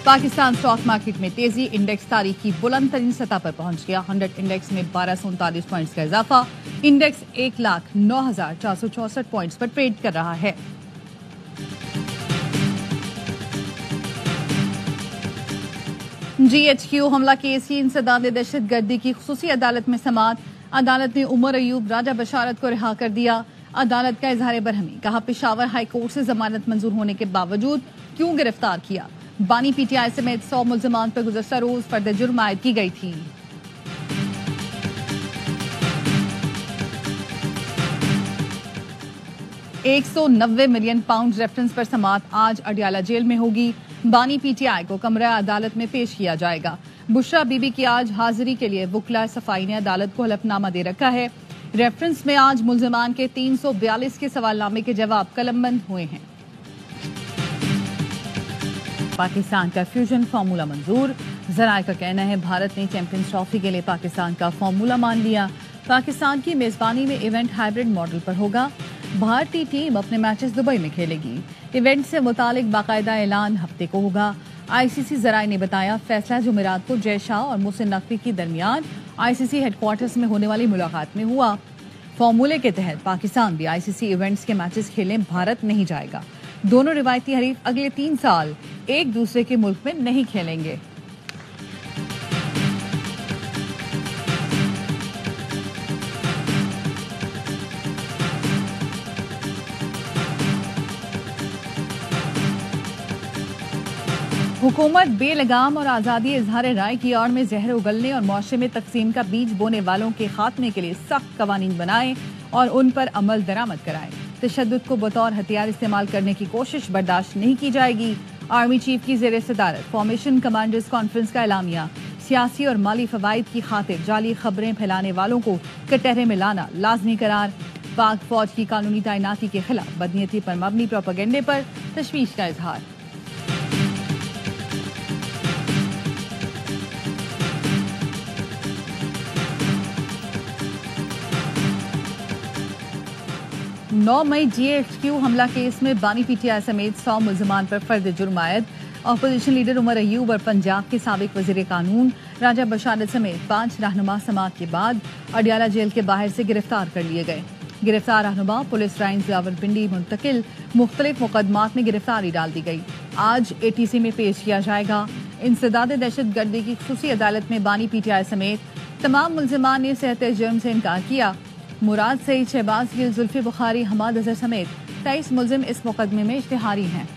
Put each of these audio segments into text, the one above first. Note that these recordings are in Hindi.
पाकिस्तान स्टॉक मार्केट में तेजी, इंडेक्स तारीख की बुलंद तरीन सतह पर पहुंच गया। 100 इंडेक्स में 1239 पॉइंट्स का इजाफा। इंडेक्स 1,09,464 पॉइंट्स पर ट्रेड कर रहा है। GHQ हमला केस की इंसदाद दहशतगर्दी की खुसूसी अदालत में समाअत। अदालत ने उमर अयूब, राजा बशारत को रिहा कर दिया। अदालत का इजहार बरहमी, कहा पेशावर हाई कोर्ट से जमानत मंजूर होने के बावजूद क्यों गिरफ्तार किया। बानी PTI समेत 100 मुल्जमान पर गुज़श्ता रोज फर्द जुर्म आयद की गई थी। £190 मिलियन रेफरेंस पर समाअत आज अडियाला जेल में होगी। बानी PTI को कमरा अदालत में पेश किया जाएगा। बुशरा बीबी की आज हाजिरी के लिए वुकला सफाई ने अदालत को हलफनामा दे रखा है। रेफरेंस में आज मुल्जमान के 342 के सवालनामे के जवाब कलमबंद हुए हैं। पाकिस्तान का फ्यूजन फार्मूला मंजूर। जराये का कहना है भारत ने चैंपियंस ट्रॉफी के लिए पाकिस्तान का फार्मूला मान लिया। पाकिस्तान की मेजबानी में इवेंट हाइब्रिड मॉडल पर होगा। भारतीय टीम अपने मैचेस दुबई में खेलेगी। इवेंट से मुतालिक बाकायदा ऐलान हफ्ते को होगा। ICC जराये ने बताया फैसला जुमेरात को जय शाह और मोहसिन नकवी के दरमियान ICC हेडक्वार्टर्स में होने वाली मुलाकात में हुआ। फार्मूले के तहत पाकिस्तान भी ICC इवेंट्स के मैचेस खेलने भारत नहीं जाएगा। दोनों रिवायती हरीफ अगले 3 साल एक दूसरे के मुल्क में नहीं खेलेंगे। हुकूमत बेलगाम और आज़ादी इजहार राय की आड़ में जहर उगलने और मुआशरे में तकसीम का बीज बोने वालों के खात्मे के लिए सख्त कवानीन बनाए और उन पर अमल दरामद कराए। तशद्दुद को बतौर हथियार इस्तेमाल करने की कोशिश बर्दाश्त नहीं की जाएगी। आर्मी चीफ की जेर सदारत फॉर्मेशन कमांडर्स कॉन्फ्रेंस का एलामिया। सियासी और माली फवाइद की खातिर जाली खबरें फैलाने वालों को कटहरे में लाना लाजमी करार। पाक फौज की कानूनी तैनाती के खिलाफ बदनीयती पर मबनी प्रोपेगेंडे पर तशवीश का इजहार। नौ मई GHQ हमला केस में बानी PTI समेत 100 मुल्जमान पर फर्द जुर्म आयद। अपोजिशन लीडर उमर अयूब और पंजाब के साबिक वजीर कानून राजा बशारत समेत 5 रहनुमा समाअत के बाद अडियाला जेल के बाहर से गिरफ्तार कर लिए गए। गिरफ्तार रहनुमा पुलिस लाइन्स रावलपिंडी मुंतकिल मुख्तलिफ मुकदमात में गिरफ्तारी डाल दी गई। आज ATC में पेश किया जाएगा। इंसदाद दहशतगर्दी की खुसूसी अदालत में बानी PTI समेत तमाम मुल्जमान ने सेहत जुर्म से इनकार किया। मुराद सईद, शहबाज गिल, जुल्फी बुखारी, हमाद अजहर समेत 23 मुल्जिम इस मुकदमे में इश्तिहारी हैं।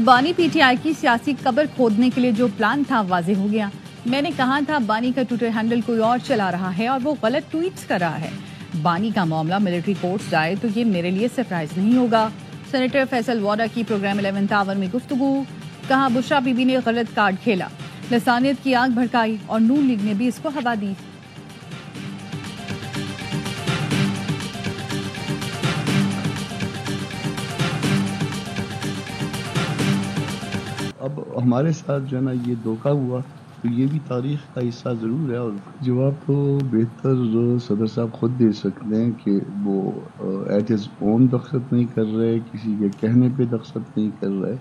बानी PTI की सियासी कब्र खोदने के लिए जो प्लान था वाज़ेह हो गया। मैंने कहा था बानी का ट्विटर हैंडल कोई और चला रहा है और वो गलत ट्वीट्स कर रहा है। बानी का मामला मिलिट्री कोर्ट्स जाए तो ये मेरे लिए सरप्राइज नहीं होगा। सेनेटर फैसल वाडा की प्रोग्राम 11th आवर में गुफ्तगू। कहा बुशरा बीबी ने गलत कार्ड खेला, लसानियत की आग भड़काई और नून लीग ने भी इसको हवा दी। अब हमारे साथ जो है ना ये धोखा हुआ तो ये भी तारीख का हिस्सा जरूर है और जवाब तो बेहतर सदर साहब खुद दे सकते हैं कि वो एट हिज ओन दस्तखत नहीं कर रहे, किसी के कहने पे दस्तखत नहीं कर रहे।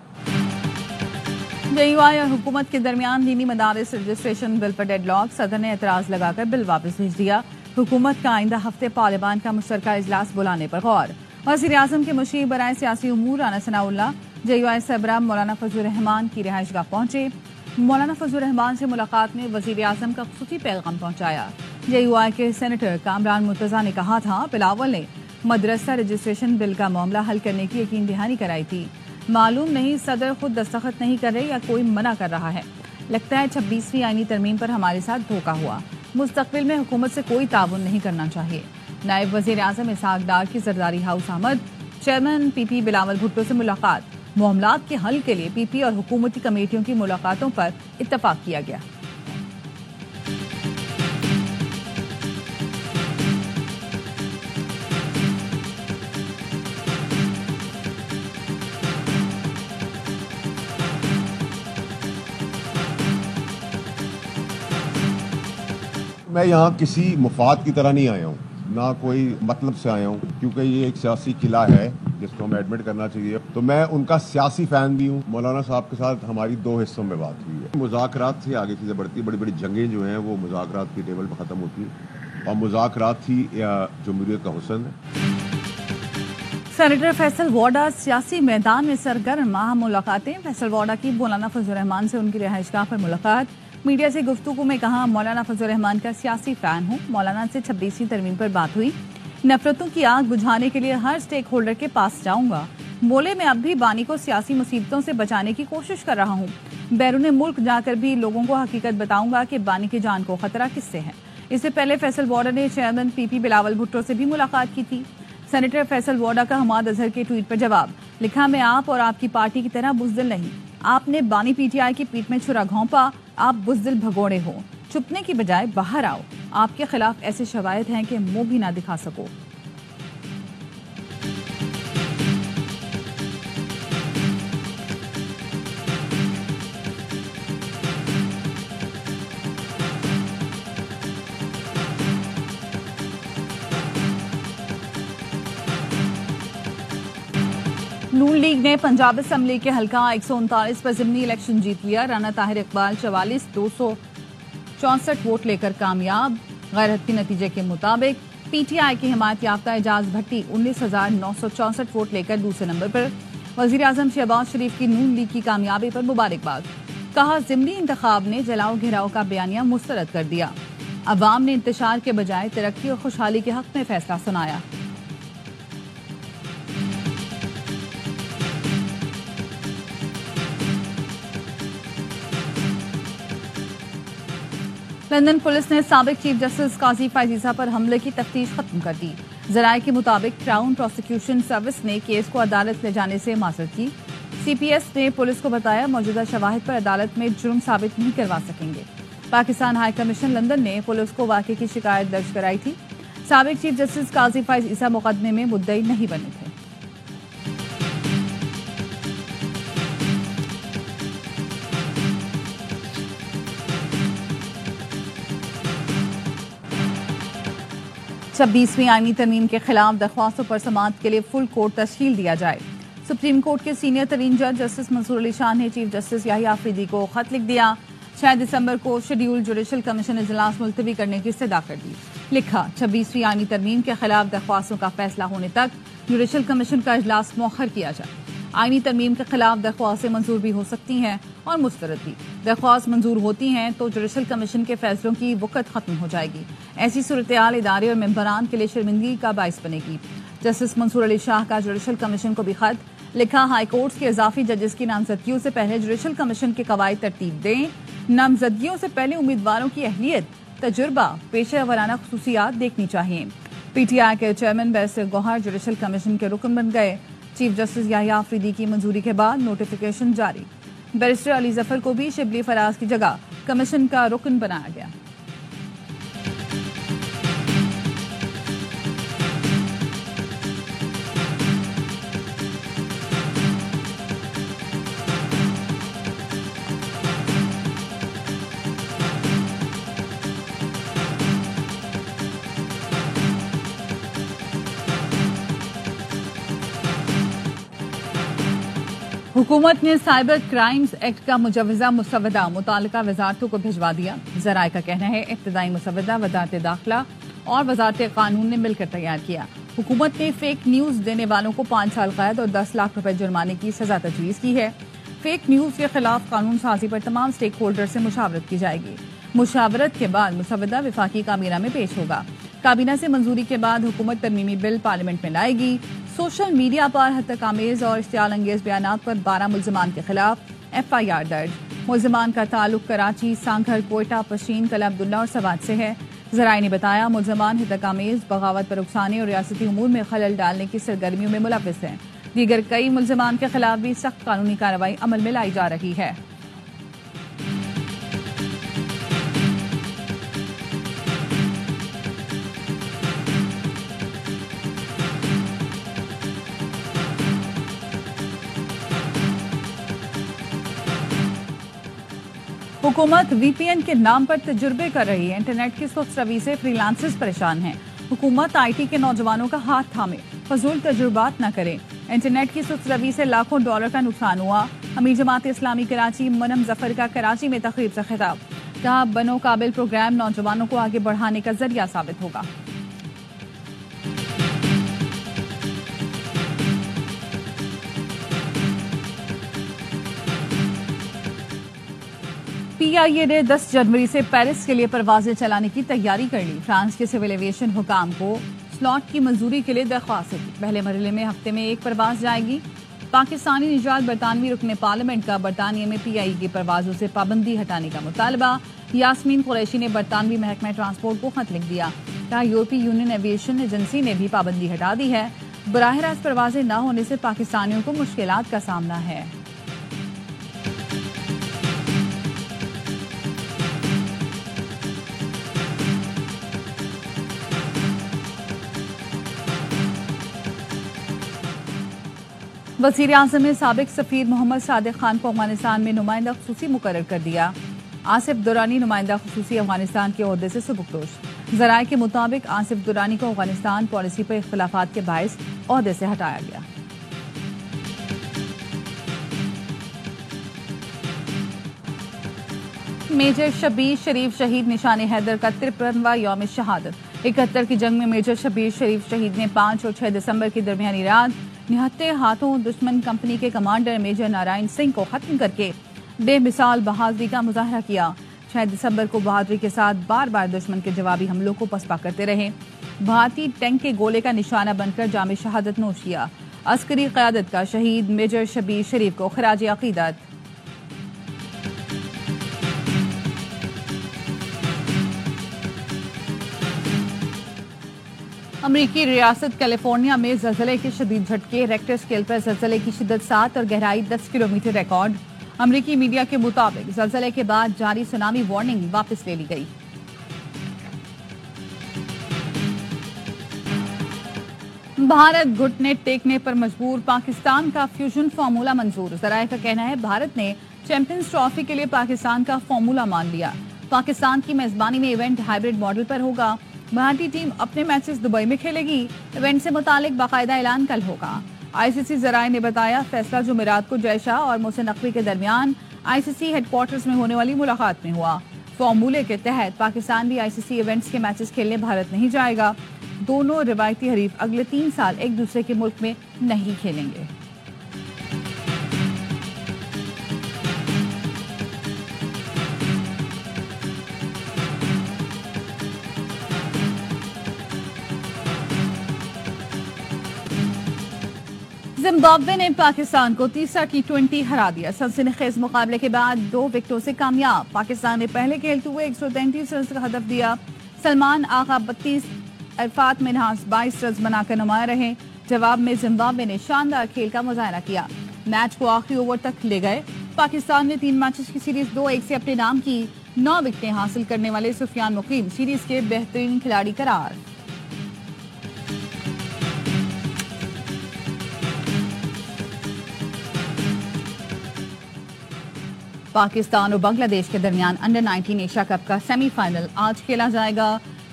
JUI और हुकूमत के दरमियान दीनी मदारिस रजिस्ट्रेशन बिल पर डेडलॉक। सदर ने एतराज लगाकर बिल वापस भेज दिया। हुकूमत का आइंदा हफ्ते पार्लियामान का मुश्तरका इजलास बुलाने पर गौर। वज़ीर आज़म के मुशीर बराए सियासी उमूर राना सनाउल्लाह JUI सरबराह मौलाना फजल रहमान की रिहाइशगाह पहुंचे। मौलाना फजल रहमान से मुलाकात में वज़ीर आज़म का खुसूसी पैगाम पहुंचाया। JUI के सेनेटर कामरान मुर्तज़ा ने कहा था बिलावल ने मदरसा रजिस्ट्रेशन बिल का मामला हल करने की यकीन दहानी कराई थी। मालूम नहीं सदर खुद दस्तखत नहीं कर रहे या कोई मना कर रहा है। लगता है 26वीं आईनी तरमीम पर हमारे साथ धोखा हुआ। मुस्तकबिल में हुकूमत से कोई ताउन नहीं करना चाहिए। नायब वज़ीर आज़म इसहाक डार की जरदारी हाउस आमद। चेयरमैन PP बिलावल भुट्टो से मुलाकात। मामलात के हल के लिए PP और हुकूमती कमेटियों की मुलाकातों पर इत्तफाक किया गया। मैं यहाँ किसी मुफाद की तरह नहीं आया हूँ। ना कोई मतलब से आया हूँ, क्योंकि ये एक सियासी किला है जिसको हमें एडमिट करना चाहिए। तो मैं उनका सियासी फैन भी हूँ। मौलाना साहब के साथ हमारी 2 हिस्सों में बात हुई है। मुज़ाकरात से आगे चीज़ें बढ़ती, बड़ी बड़ी जंगें जो हैं वो मुज़ाकरात की टेबल पर ख़त्म होती हैं, और मुज़ाकरात ही जमहूरियत का हुस्न है। सेनेटर फैसल वाडा सियासी मैदान में सरगर्म, अहम मुलाकातें। फैसल वाडा की मौलाना फजल रहमान से उनकी रिहाइशगाह पर मुलाकात। मीडिया से गुफ्तगू में कहा, मौलाना फजल रहमान का सियासी फैन हूँ। मौलाना से 26वीं तरमीम पर बात हुई। नफरतों की आग बुझाने के लिए हर स्टेक होल्डर के पास जाऊंगा। बोले, मैं अब भी बानी को सियासी मुसीबतों से बचाने की कोशिश कर रहा हूँ। बैरून मुल्क जाकर भी लोगों को हकीकत बताऊंगा कि बानी की जान को खतरा किससे है। इससे पहले फैसल वाडा ने चेयरमैन पीपी बिलावल भुट्टो से भी मुलाकात की थी। सेनेटर फैसल वाडा का हमाद अजहर के ट्वीट पर जवाब, लिखा, मैं आप और आपकी पार्टी की तरह बुज़दिल नहीं। आपने बानी पीटीआई की पीठ में छुरा घोंपा, आप बुज़दिल भगोड़े हो। छुपने की बजाय बाहर आओ। आपके खिलाफ ऐसे शवायद हैं कि मुंह भी ना दिखा सको। नून लीग ने पंजाब असम्बली के हल्का 139 पर ज़िमनी इलेक्शन जीत लिया। राना ताहिर इकबाल 44 264 वोट लेकर कामयाब। गैरहद के नतीजे के मुताबिक पीटीआई की हिमायत याफ्ता एजाज भट्टी 19,964 वोट लेकर दूसरे नंबर पर। वजीर आजम शहबाज शरीफ की नून लीग की कामयाबी पर मुबारकबाद। कहा, ज़िमनी इंतखाब ने जलाओ घेराव का बयानिया मुस्तरद कर दिया। अवाम ने इंतशार के बजाय तरक्की और खुशहाली के हक में फैसला सुनाया। लंदन पुलिस ने साबिक चीफ जस्टिस काजी फायजीसा पर हमले की तफ्तीश खत्म कर दी। जराये के मुताबिक क्राउन प्रोसिक्यूशन सर्विस ने केस को अदालत ले जाने से माजरत की। सीपीएस ने पुलिस को बताया, मौजूदा शवाहिद पर अदालत में जुर्म साबित नहीं करवा सकेंगे। पाकिस्तान हाई कमीशन लंदन ने पुलिस को वाक़े की शिकायत दर्ज कराई थी। साबिक चीफ जस्टिस काजी फायजीसा मुकदमे में मुद्दई नहीं बने थे। छब्बीसवीं आईनी तरमीम के खिलाफ दरख्वास्तों पर समाअत के लिए फुल कोर्ट तश्कील दिया जाए। सुप्रीम कोर्ट के सीनियर तरीन जज जस्टिस मंसूर अली शाह ने चीफ जस्टिस याहिया आफरीदी को खत लिख दिया। 6 दिसंबर को शेड्यूल जुडिशल कमीशन इजलास मुलतवी करने की इस्तदा कर दी। लिखा, 26वीं आईनी तरमीम के खिलाफ दरख्वास्तों का फैसला होने तक जुडिशल कमीशन का इजलास मौखर किया जाए। आईनी तरमीम के खिलाफ दरख्वास्तें मंजूर भी हो सकती हैं और मुस्तरद भी। दरख्वास्त मंजूर होती हैं तो जुडिशल कमीशन के फैसलों की वक़्त खत्म हो जाएगी। ऐसी सूरत-ए-हाल इदारे और मेंबरान के लिए शर्मिंदगी का बाइस बनेगी। जस्टिस मंसूर अली शाह का जुडिशल कमीशन को भी खत लिखा, हाई कोर्ट के इजाफी जजेस की नामजदगियों से पहले जुडिशल कमीशन के कवायद तरतीब दें। नामजदगियों से पहले उम्मीदवारों की अहलियत, तजुर्बा, पेशा वराना खुसूसियात देखनी चाहिए। पीटीआई के chairman barrister Gohar judicial commission के रुकन बन गए। चीफ जस्टिस याहिया आफरीदी की मंजूरी के बाद नोटिफिकेशन जारी। बैरिस्टर अली जफर को भी शिबली फराज की जगह कमीशन का रुकन बनाया गया। हुकूमत ने साइबर क्राइम्स एक्ट का मुजवजा मुसवदा मुतालिका वजारतों को भिजवा दिया। जराये का कहना है, इब्तदाई मुसवदा वजारत दाखिला और वजारत कानून ने मिलकर तैयार किया। हुकूमत ने फेक न्यूज देने वालों को 5 साल कैद और 10 लाख रुपए जुर्माने की सजा तजवीज़ की है। फेक न्यूज के खिलाफ कानून साजी पर तमाम स्टेक होल्डर से मुशावरत की जाएगी। मुशावरत के बाद मुसवदा विफाकी काबीना में पेश होगा। काबीना से मंजूरी के बाद हुकूमत तरमीमी बिल पार्लियामेंट में लाएगी। सोशल मीडिया पर हत्याकामेज और इश्तियाल अंगेज बयानात पर 12 मुल्जिमान के खिलाफ FIR दर्ज। मुल्जिमान का ताल्लुक कराची, सांघर, कोयटा, पशीन, कला अब्दुल्ला और सवात से है। जराये ने बताया, मुल्जिमान हत्याकामेज, बगावत पर उकसाने और रियासती उमूर में खलल डालने की सरगर्मियों में मुलव्विस हैं। दीगर कई मुल्जिमान के खिलाफ भी सख्त कानूनी कार्रवाई अमल में लाई जा रही है। हुकूमत VPN के नाम पर तजुर्बे कर रही है। इंटरनेट की सुस्त रवी से फ्रीलांसर्स परेशान हैं। हुकूमत IT के नौजवानों का हाथ थामे, फजूल तजुर्बात न करें। इंटरनेट की सुस्त रवि से लाखों डॉलर का नुकसान हुआ। अमीर जमात इस्लामी कराची मनम जफर का कराची में तकरीब से खिताब, कहा बनो काबिल प्रोग्राम नौजवानों को आगे बढ़ाने का जरिया साबित होगा। PIA ने 10 जनवरी से पेरिस के लिए परवाजें चलाने की तैयारी कर ली। फ्रांस के सिविल एविएशन हुकाम को स्लॉट की मंजूरी के लिए दरख्वास्त की। पहले मरहले में हफ्ते में एक परवाज जाएगी। पाकिस्तानी निजात बरतानवी रुकने पार्लियामेंट का बरतानिया में PIA की परवाजों से पाबंदी हटाने का मुतालबा। यास्मीन कुरैशी ने बरतानवी महकमा ट्रांसपोर्ट को खत लिख दिया। कहा यूरोपीय यूनियन एविएशन एजेंसी ने भी पाबंदी हटा दी है। बराह रास्त परवाजें न होने से पाकिस्तानियों को मुश्किलात का सामना है। वज़ीर आज़म ने साबिक सफीर मोहम्मद सादिक खान को अफगानिस्तान में नुमाइंदा खुसूसी मुकर्रर कर दिया। आसिफ दुरानी नुमाइंदा खुसूसी अफगानिस्तान के ओहदे से सुबुकदोश। ज़राए के मुताबिक आसिफ दुरानी को अफगानिस्तान पॉलिसी पर इख्तिलाफात के बायस ओहदे से हटाया गया। मेजर शबीर शरीफ शहीद निशान हैदर का 53वां यौम शहादत। 71 की जंग में मेजर शबीर शरीफ शहीद ने 5 और 6 दिसंबर की दरमियानी रात निहत्ते हाथों दुश्मन कंपनी के कमांडर मेजर नारायण सिंह को खत्म करके बेमिसाल बहादुरी का मुजाहरा किया। 6 दिसंबर को बहादुरी के साथ बार बार दुश्मन के जवाबी हमलों को पसपा करते रहे। भारतीय टैंक के गोले का निशाना बनकर जाम शहादत नोश किया। अस्करी क़यादत का शहीद मेजर शबीर शरीफ को खराज अकीदत। अमरीकी रियासत कैलिफोर्निया में ज़लज़ले के शदीद झटके। रेक्टर स्केल पर ज़लज़ले की शिद्दत 7 और गहराई 10 किलोमीटर रिकॉर्ड। अमरीकी मीडिया के मुताबिक ज़लज़ले के बाद जारी सुनामी वार्निंग वापस ले ली गई। भारत घुटने टेकने पर मजबूर, पाकिस्तान का फ्यूजन फार्मूला मंजूर। ज़राए का कहना है भारत ने चैंपियंस ट्रॉफी के लिए पाकिस्तान का फार्मूला मान लिया। पाकिस्तान की मेजबानी में इवेंट हाइब्रिड मॉडल पर होगा। भारतीय टीम अपने मैचेस दुबई में खेलेगी। इवेंट से मुतालिक बाकायदा ऐलान कल होगा। ICC ज़राए ने बताया फैसला जुमेरात को जय शाह और मोहसिन नकवी के दरमियान ICC हेडक्वार्टर्स में होने वाली मुलाकात में हुआ। फार्मूले के तहत पाकिस्तान भी ICC इवेंट्स के मैचेस खेलने भारत नहीं जाएगा। दोनों रिवायती हरीफ अगले 3 साल एक दूसरे के मुल्क में नहीं खेलेंगे। जिम्बाब्वे ने पाकिस्तान को तीसरा T20 हरा दिया। सनसनीखेज मुकाबले के बाद 2 विकेटों से कामयाब। पाकिस्तान ने पहले खेलते हुए 133 रन का हदफ दिया। सलमान आगा 32, अरफात मिन्हास 22 रन बनाकर नुमाया रहे। जवाब में जिम्बाब्वे ने शानदार खेल का मुजाहरा किया। मैच को आखिरी ओवर तक ले गए। पाकिस्तान ने 3 मैचेस की सीरीज 2-1 से अपने नाम की। 9 विकेटें हासिल करने वाले सुफियान मुकीम सीरीज के बेहतरीन खिलाड़ी करार। पाकिस्तान और बांग्लादेश के दरमियान अंडर 19 एशिया कप का सेमीफाइनल आज खेला जाएगा।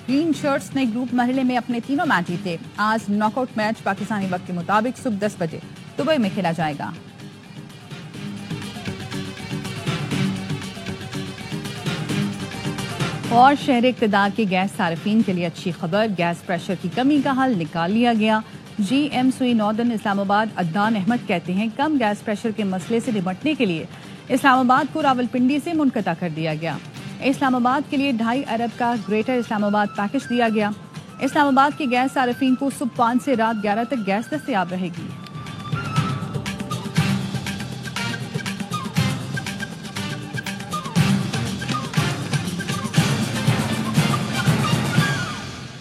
ग्रीन शर्ट्स ने ग्रुप मरहले में अपने तीनों मैच जीते। आज नॉकआउट मैच पाकिस्तानी वक्त के मुताबिक सुबह 10 बजे दुबई में खेला जाएगा। और शहर इक़्तिदार के गैस सार्फिन के लिए अच्छी खबर, गैस प्रेशर की कमी का हल निकाल लिया गया। GM सुई नॉर्दर्न इस्लामाबाद अदनान अहमद कहते हैं कम गैस प्रेशर के मसले से निपटने के लिए इस्लामाबाद को रावलपिंडी से मुनक़ता कर दिया गया। इस्लामाबाद के लिए 2.5 अरब का ग्रेटर इस्लामाबाद पैकेज दिया गया। इस्लामाबाद के गैस सार्फिन को सुबह 5 से रात 11 तक गैस दस्तयाब रहेगी।